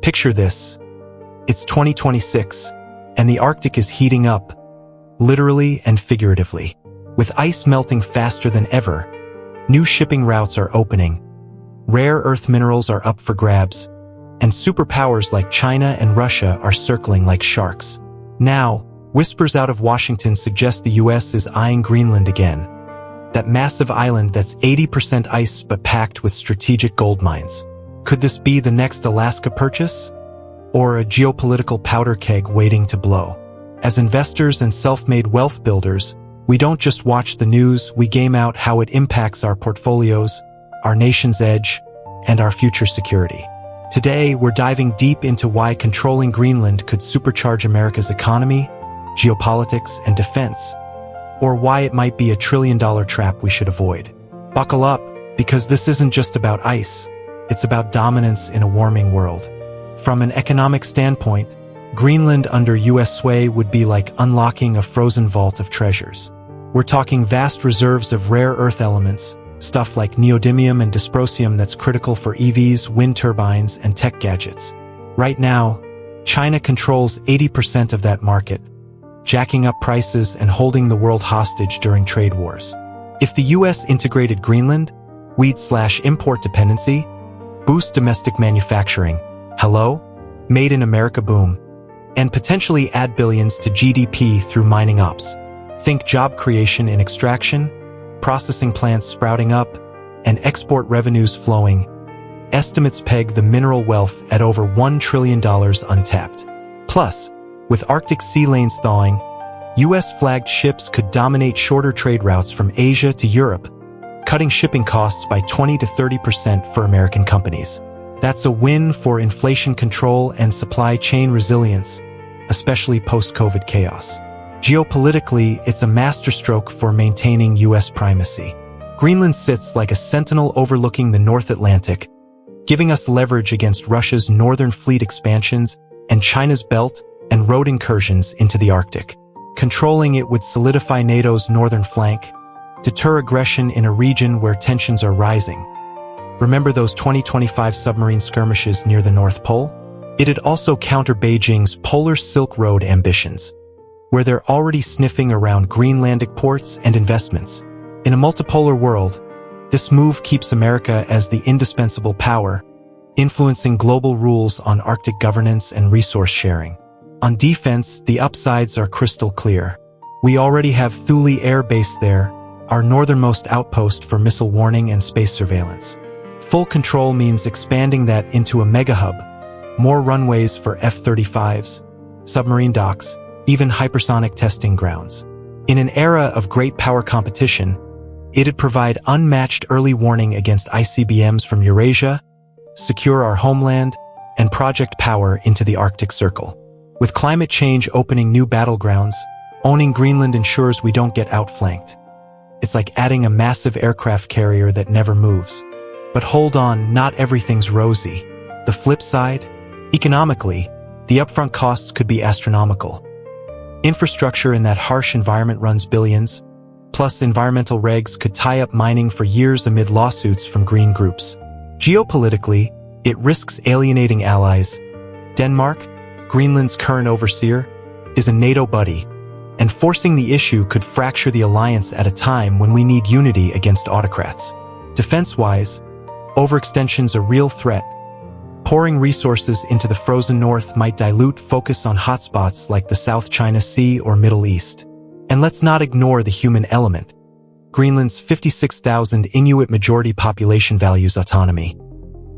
Picture this. It's 2026, and the Arctic is heating up, literally and figuratively. With ice melting faster than ever, new shipping routes are opening, rare earth minerals are up for grabs, and superpowers like China and Russia are circling like sharks. Now, whispers out of Washington suggest the US is eyeing Greenland again. That massive island that's 80% ice but packed with strategic gold mines. Could this be the next Alaska purchase? Or a geopolitical powder keg waiting to blow? As investors and self-made wealth builders, we don't just watch the news, we game out how it impacts our portfolios, our nation's edge, and our future security. Today, we're diving deep into why controlling Greenland could supercharge America's economy, geopolitics, and defense, or why it might be a trillion-dollar trap we should avoid. Buckle up, because this isn't just about ice, it's about dominance in a warming world. From an economic standpoint, Greenland under US sway would be like unlocking a frozen vault of treasures. We're talking vast reserves of rare earth elements, stuff like neodymium and dysprosium that's critical for EVs, wind turbines, and tech gadgets. Right now, China controls 80% of that market, jacking up prices and holding the world hostage during trade wars. If the US integrated Greenland, we'd slash import dependency, boost domestic manufacturing, hello? Made in America boom, and potentially add billions to GDP through mining ops. Think job creation in extraction, processing plants sprouting up, and export revenues flowing. Estimates peg the mineral wealth at over $1 trillion untapped. Plus, with Arctic sea lanes thawing, US-flagged ships could dominate shorter trade routes from Asia to Europe, cutting shipping costs by 20 to 30% for American companies. That's a win for inflation control and supply chain resilience, especially post-COVID chaos. Geopolitically, it's a masterstroke for maintaining US primacy. Greenland sits like a sentinel overlooking the North Atlantic, giving us leverage against Russia's northern fleet expansions and China's belt and road incursions into the Arctic. Controlling it would solidify NATO's northern flank, deter aggression in a region where tensions are rising. Remember those 2025 submarine skirmishes near the North Pole? It'd also counter Beijing's Polar Silk Road ambitions, where they're already sniffing around Greenlandic ports and investments. In a multipolar world, this move keeps America as the indispensable power, influencing global rules on Arctic governance and resource sharing. On defense, the upsides are crystal clear. We already have Thule Air Base there, our northernmost outpost for missile warning and space surveillance. Full control means expanding that into a mega hub, more runways for F-35s, submarine docks, even hypersonic testing grounds. In an era of great power competition, it'd provide unmatched early warning against ICBMs from Eurasia, secure our homeland, and project power into the Arctic Circle. With climate change opening new battlegrounds, owning Greenland ensures we don't get outflanked. It's like adding a massive aircraft carrier that never moves. But hold on, not everything's rosy. The flip side? Economically, the upfront costs could be astronomical. Infrastructure in that harsh environment runs billions, plus environmental regs could tie up mining for years amid lawsuits from green groups. Geopolitically, it risks alienating allies. Denmark, Greenland's current overseer, is a NATO buddy, and forcing the issue could fracture the alliance at a time when we need unity against autocrats. Defense-wise, overextension's a real threat. Pouring resources into the frozen north might dilute focus on hotspots like the South China Sea or Middle East. And let's not ignore the human element. Greenland's 56,000 Inuit majority population values autonomy.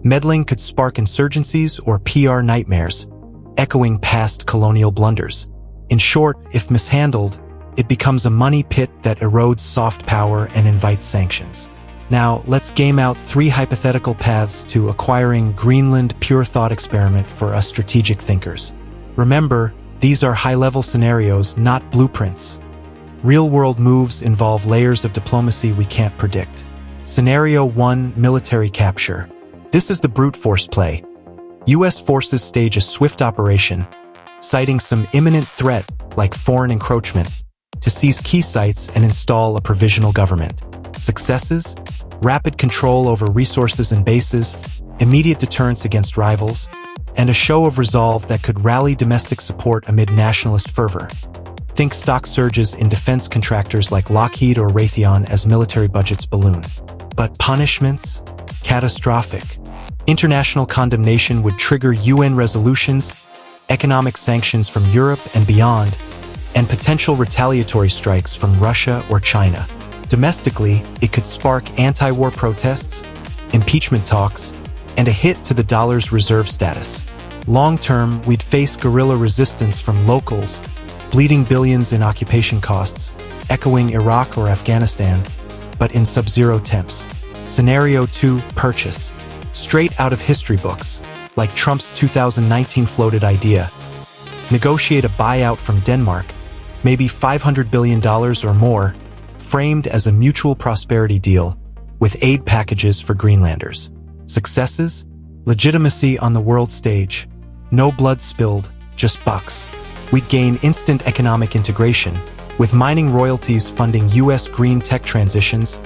Meddling could spark insurgencies or PR nightmares, echoing past colonial blunders. In short, if mishandled, it becomes a money pit that erodes soft power and invites sanctions. Now, let's game out 3 hypothetical paths to acquiring Greenland pure thought experiment for us strategic thinkers. Remember, these are high-level scenarios, not blueprints. Real-world moves involve layers of diplomacy we can't predict. Scenario 1, military capture. This is the brute force play. US forces stage a swift operation, citing some imminent threat, like foreign encroachment, to seize key sites and install a provisional government. Successes? Rapid control over resources and bases, immediate deterrence against rivals, and a show of resolve that could rally domestic support amid nationalist fervor. Think stock surges in defense contractors like Lockheed or Raytheon as military budgets balloon. But punishments? Catastrophic. International condemnation would trigger UN resolutions, economic sanctions from Europe and beyond, and potential retaliatory strikes from Russia or China. Domestically, it could spark anti-war protests, impeachment talks, and a hit to the dollar's reserve status. Long-term, we'd face guerrilla resistance from locals, bleeding billions in occupation costs, echoing Iraq or Afghanistan, but in sub-zero temps. Scenario 2, purchase. Straight out of history books, like Trump's 2019 floated idea. Negotiate a buyout from Denmark, maybe $500 billion or more, framed as a mutual prosperity deal, with aid packages for Greenlanders. Successes? Legitimacy on the world stage. No blood spilled, just bucks. We'd gain instant economic integration, with mining royalties funding U.S. green tech transitions,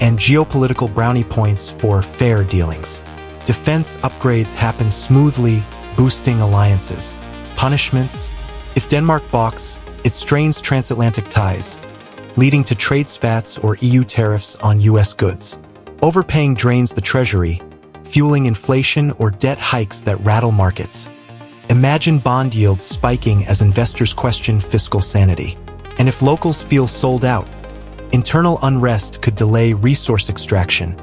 and geopolitical brownie points for fair dealings. Defense upgrades happen smoothly, boosting alliances. Punishments? If Denmark balks, it strains transatlantic ties, leading to trade spats or EU tariffs on U.S. goods. Overpaying drains the treasury, fueling inflation or debt hikes that rattle markets. Imagine bond yields spiking as investors question fiscal sanity. And if locals feel sold out, internal unrest could delay resource extraction,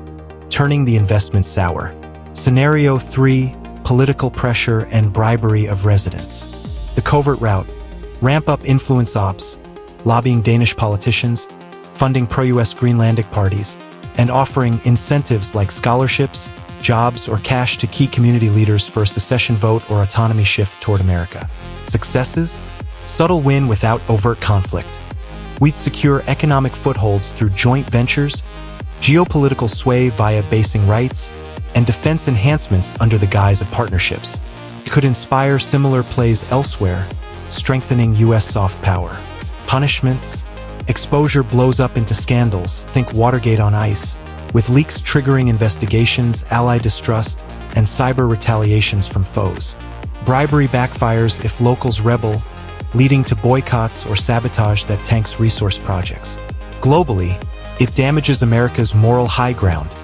turning the investment sour. Scenario 3, political pressure and bribery of residents. The covert route: ramp up influence ops, lobbying Danish politicians, funding pro-US Greenlandic parties, and offering incentives like scholarships, jobs, or cash to key community leaders for a secession vote or autonomy shift toward America. Successes? Subtle win without overt conflict. We'd secure economic footholds through joint ventures, geopolitical sway via basing rights, and defense enhancements under the guise of partnerships. It could inspire similar plays elsewhere, strengthening U.S. soft power. Punishments? Exposure blows up into scandals, think Watergate on ice, with leaks triggering investigations, ally distrust, and cyber retaliations from foes. Bribery backfires if locals rebel, leading to boycotts or sabotage that tanks resource projects. Globally, it damages America's moral high ground,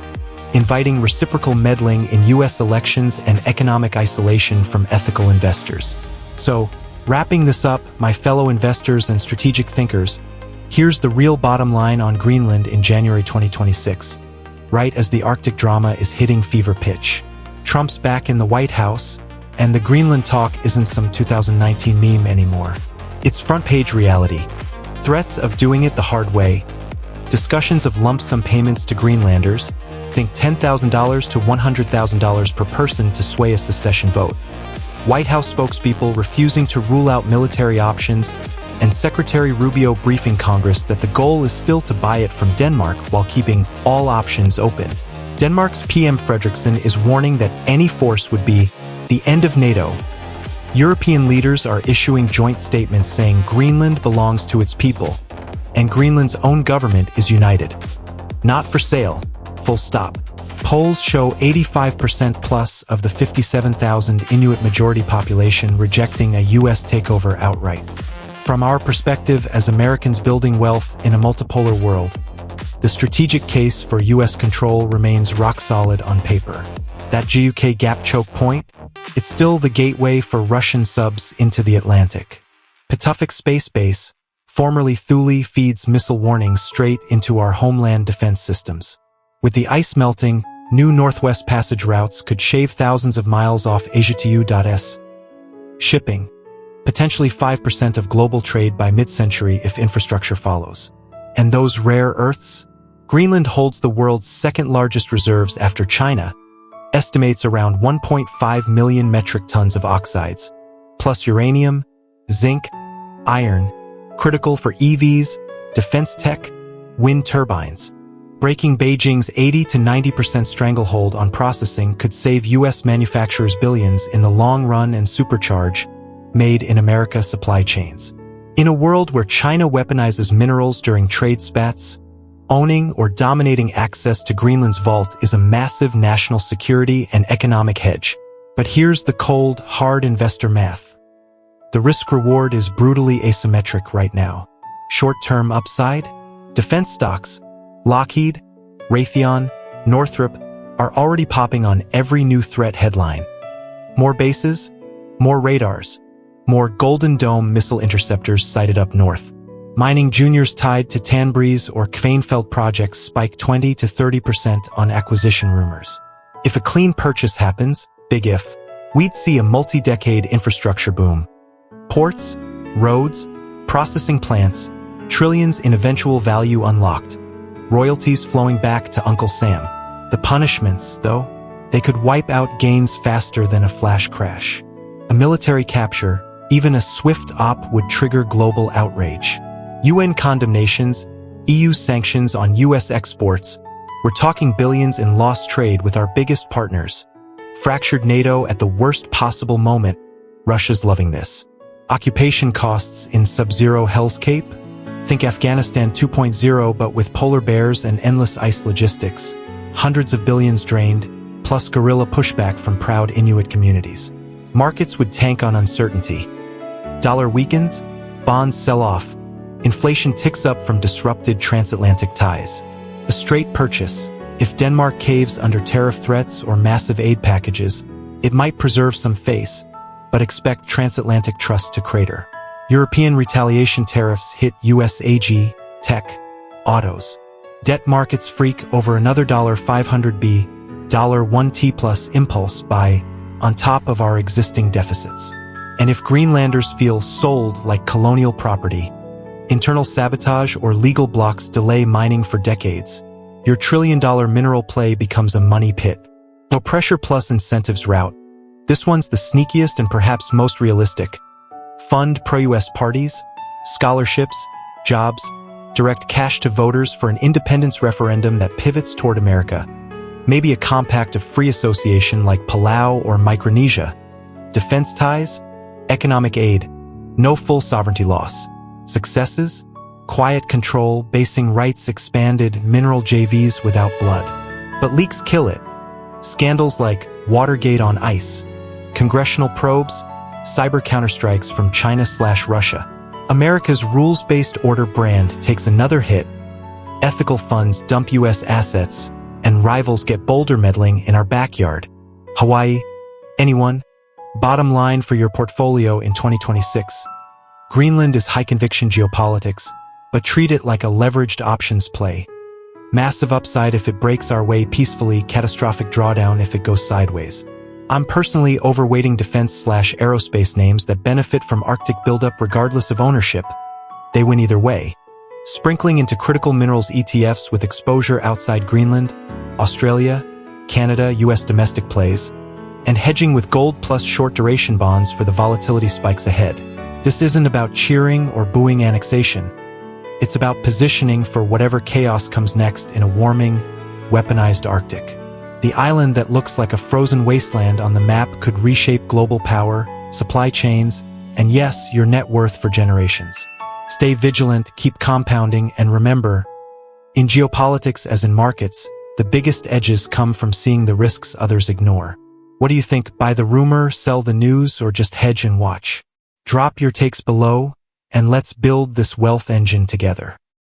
inviting reciprocal meddling in U.S. elections and economic isolation from ethical investors. So, wrapping this up, my fellow investors and strategic thinkers, here's the real bottom line on Greenland in January 2026. Right as the Arctic drama is hitting fever pitch, Trump's back in the White House, and the Greenland talk isn't some 2019 meme anymore. It's front-page reality. Threats of doing it the hard way, discussions of lump sum payments to Greenlanders, think $10,000 to $100,000 per person to sway a secession vote, White House spokespeople refusing to rule out military options, and Secretary Rubio briefing Congress that the goal is still to buy it from Denmark while keeping all options open. Denmark's PM Fredriksson is warning that any force would be the end of NATO. European leaders are issuing joint statements saying Greenland belongs to its people, and Greenland's own government is united. Not for sale, full stop. Polls show 85% plus of the 57,000 Inuit majority population rejecting a U.S. takeover outright. From our perspective as Americans building wealth in a multipolar world, the strategic case for U.S. control remains rock solid on paper. That GUK gap choke point? It's still the gateway for Russian subs into the Atlantic. Patuxent Space Base, formerly Thule, feeds missile warnings straight into our homeland defense systems. With the ice melting, new Northwest Passage routes could shave thousands of miles off Asia to U.S. shipping. Potentially 5% of global trade by mid-century if infrastructure follows. And those rare earths? Greenland holds the world's second-largest reserves after China, estimates around 1.5 million metric tons of oxides, plus uranium, zinc, iron, critical for EVs, defense tech, wind turbines. Breaking Beijing's 80 to 90% stranglehold on processing could save U.S. manufacturers billions in the long run and supercharge Made in America supply chains. In a world where China weaponizes minerals during trade spats, owning or dominating access to Greenland's vault is a massive national security and economic hedge. But here's the cold, hard investor math. The risk-reward is brutally asymmetric right now. Short-term upside? Defense stocks, Lockheed, Raytheon, Northrop, are already popping on every new threat headline. More bases, more radars, more Golden Dome missile interceptors sighted up north. Mining juniors tied to Tanbreeze or Kvanefeld projects spike 20 to 30% on acquisition rumors. If a clean purchase happens, big if, we'd see a multi-decade infrastructure boom. Ports, roads, processing plants, trillions in eventual value unlocked. Royalties flowing back to Uncle Sam. The punishments, though, they could wipe out gains faster than a flash crash. A military capture, even a swift op, would trigger global outrage. UN condemnations, EU sanctions on US exports. We're talking billions in lost trade with our biggest partners. Fractured NATO at the worst possible moment. Russia's loving this. Occupation costs in sub-zero hellscape? Think Afghanistan 2.0 but with polar bears and endless ice logistics. Hundreds of billions drained, plus guerrilla pushback from proud Inuit communities. Markets would tank on uncertainty. Dollar weakens, bonds sell off. Inflation ticks up from disrupted transatlantic ties. A straight purchase. If Denmark caves under tariff threats or massive aid packages, it might preserve some face, but expect transatlantic trust to crater. European retaliation tariffs hit US AG, tech, autos. Debt markets freak over another $500b, $1t plus impulse buy on top of our existing deficits. And if Greenlanders feel sold like colonial property, internal sabotage or legal blocks delay mining for decades, your trillion-dollar mineral play becomes a money pit. No pressure plus incentives route. This one's the sneakiest and perhaps most realistic. Fund pro-US parties, scholarships, jobs, direct cash to voters for an independence referendum that pivots toward America. Maybe a compact of free association like Palau or Micronesia. Defense ties, economic aid, no full sovereignty loss. Successes, quiet control, basing rights expanded, mineral JVs without blood. But leaks kill it. Scandals like Watergate on ice, congressional probes, cyber counterstrikes from China/Russia. America's rules-based order brand takes another hit. Ethical funds dump US assets, and rivals get bolder meddling in our backyard. Hawaii, anyone? Bottom line for your portfolio in 2026. Greenland is high-conviction geopolitics, but treat it like a leveraged options play. Massive upside if it breaks our way peacefully, catastrophic drawdown if it goes sideways. I'm personally overweighting defense/aerospace names that benefit from Arctic buildup regardless of ownership. They win either way. Sprinkling into critical minerals ETFs with exposure outside Greenland, Australia, Canada, US domestic plays, and hedging with gold plus short-duration bonds for the volatility spikes ahead. This isn't about cheering or booing annexation. It's about positioning for whatever chaos comes next in a warming, weaponized Arctic. The island that looks like a frozen wasteland on the map could reshape global power, supply chains, and yes, your net worth for generations. Stay vigilant, keep compounding, and remember, in geopolitics as in markets, the biggest edges come from seeing the risks others ignore. What do you think? Buy the rumor, sell the news, or just hedge and watch? Drop your takes below, and let's build this wealth engine together.